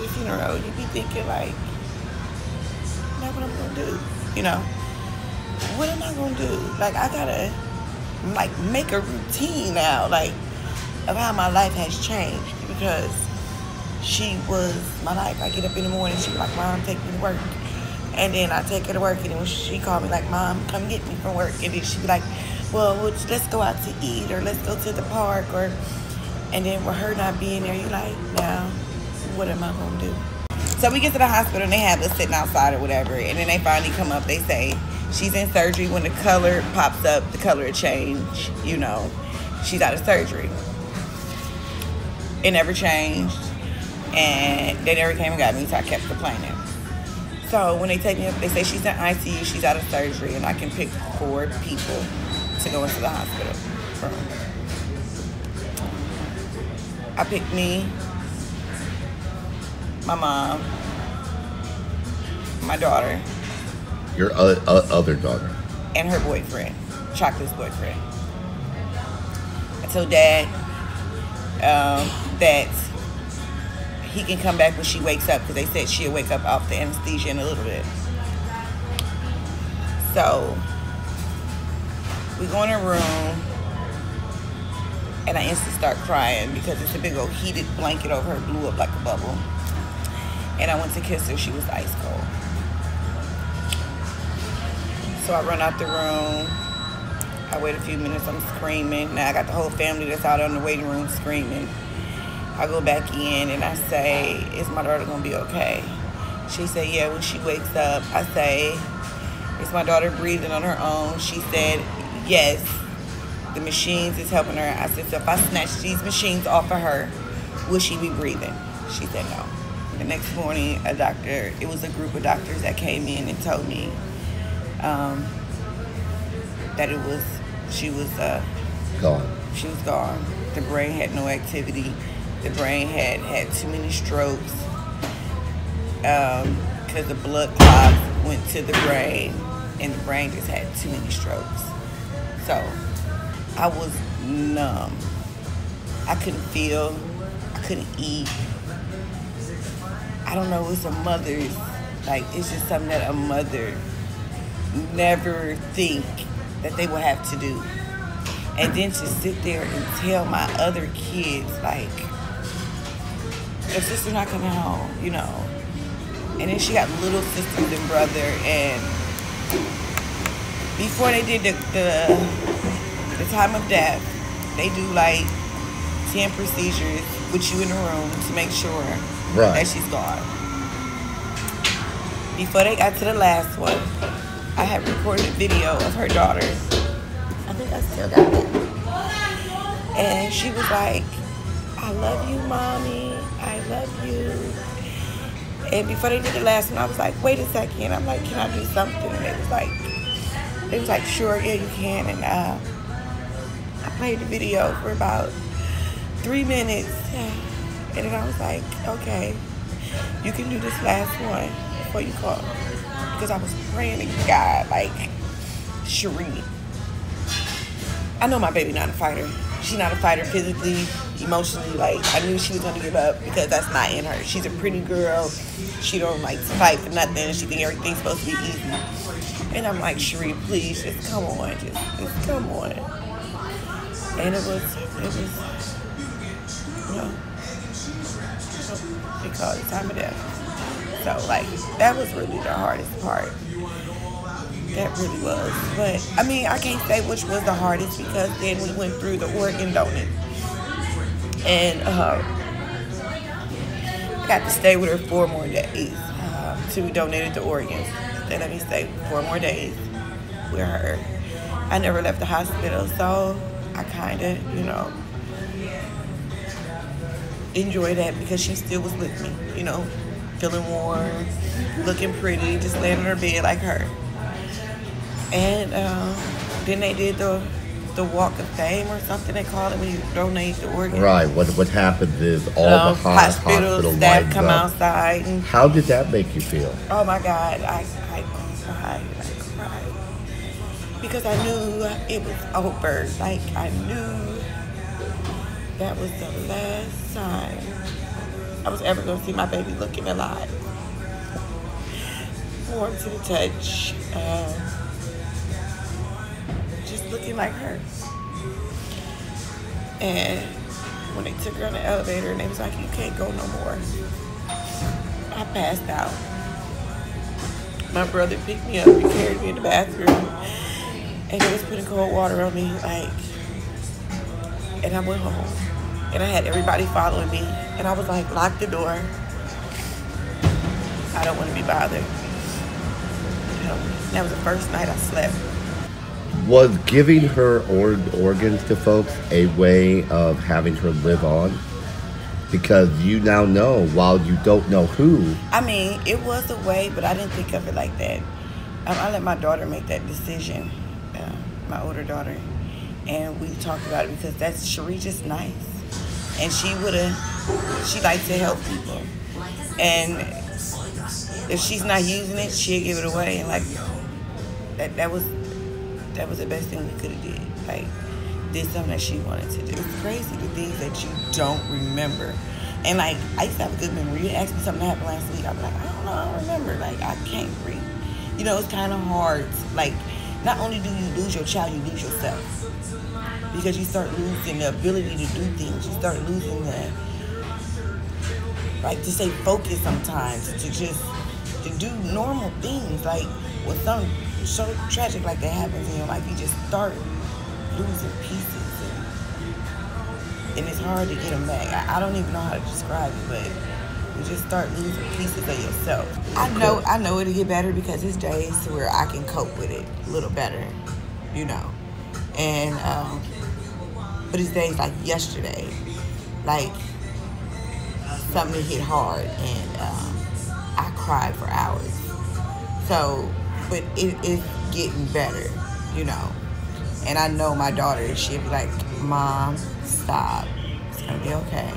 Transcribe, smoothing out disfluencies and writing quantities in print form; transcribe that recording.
the funeral, you be thinking like, that's what I'm gonna do, you know? What am I gonna do? Like, I gotta like make a routine now, like, of how my life has changed, because she was my life. I get up in the morning, she be like, Mom, take me to work. And then I take her to work, and then she called me like, Mom, come get me from work. And then she be like, well, let's go out to eat, or let's go to the park, or, and then with her not being there, you like, now, what am I gonna do? So we get to the hospital, and they have us sitting outside or whatever, and then they finally come up, they say, she's in surgery. When the color pops up, the color will change, you know, she's out of surgery. It never changed, and they never came and got me, so I kept complaining. So when they take me up, they say she's in ICU, she's out of surgery, and I can pick 4 people to go into the hospital room. I picked me, my mom, my daughter. Your other daughter. And her boyfriend, Chocolate's boyfriend. I told Dad that he can come back when she wakes up, because they said she'll wake up off the anesthesia in a little bit. So we go in her room, and I instantly start crying because it's a big old heated blanket over her, blew up like a bubble. And I went to kiss her, she was ice cold. So I run out the room. I wait a few minutes, I'm screaming. Now I got the whole family that's out on the waiting room screaming. I go back in and I say, is my daughter gonna be okay? She said, yeah, when she wakes up. I say, is my daughter breathing on her own? She said, yes, the machines is helping her. I said, so if I snatch these machines off of her, will she be breathing? She said no. The next morning, a doctor, it was a group of doctors that came in and told me that she was gone. She was gone. The brain had no activity. The brain had too many strokes because the blood clots went to the brain, and the brain just had too many strokes. So I was numb. I couldn't feel. I couldn't eat. I don't know. It's a mother's, like, it's just something that a mother never think that they will have to do. And then to sit there and tell my other kids, like, your sister's not coming home, you know. And then she got little sisters and brother, and before they did the time of death, they do like 10 procedures with you in the room to make sure that she's gone. Before they got to the last one, I had recorded a video of her daughter. I think I still got it. And she was like, I love you, Mommy. I love you. And before they did the last one, I was like, wait a second. I'm like, can I do something? And they was like, sure, yeah, you can. And I played the video for about 3 minutes. And then I was like, okay, you can do this last one before you call. Because I was praying to God, like, Charee, I know my baby not a fighter. She's not a fighter physically, emotionally. Like, I knew she was going to give up because that's not in her. She's a pretty girl. She don't like to fight for nothing. She think everything's supposed to be easy. And I'm like, Charee, please, just come on. Just come on. And it was, you know, they call it time of death. So, like, that was really the hardest part. That really was. But, I mean, I can't say which was the hardest because then we went through the organ donor. And I got to stay with her 4 more days till we donated the organs. They let me stay 4 more days with her. I never left the hospital, so I kind of, you know, enjoy that because she still was with me, you know, feeling warm, looking pretty, just laying in her bed like her. And then they did the Walk of Fame or something they call it when you donate the organ. Right. What happens is all the hospital staff come outside. And, how did that make you feel? Oh my God, I cried. Because I knew it was over. Like, I knew that was the last time I was ever going to see my baby looking alive. Warm to the touch. Just looking like her. And when they took her on the elevator and they was like, you can't go no more, I passed out. My brother picked me up and carried me in the bathroom, and they was putting cold water on me, like, and I went home. And I had everybody following me, and I was like, lock the door. I don't want to be bothered. That was the first night I slept. Was giving her organs to folks a way of having her live on? Because you now know, while you don't know who. I mean, it was a way, but I didn't think of it like that. I let my daughter make that decision, my older daughter. And we talked about it because that's Charee just nice. And she likes to help people. And if she's not using it, she'll give it away. And like, that was the best thing we could have did. Like, did something that she wanted to do. It's crazy, the things that you don't remember. And like, I used to have a good memory. You asked me something that happened last week, I'd be like, I don't know, I don't remember. Like, I can't read. You know, it's kind of hard. Like, not only do you lose your child, you lose yourself. Because you start losing the ability to do things. You start losing the, like, to stay focused sometimes, to do normal things. Like, when something so tragic like that happens in your life, you just start losing pieces, and it's hard to get them back. I don't even know how to describe it, but you just start losing pieces of yourself. I know it'll get better because there's days where I can cope with it a little better, you know. And but it's days like yesterday, like something hit hard, and I cried for hours. So, but it is getting better, you know. And I know my daughter, she'll be like, Mom, stop. It's gonna be okay.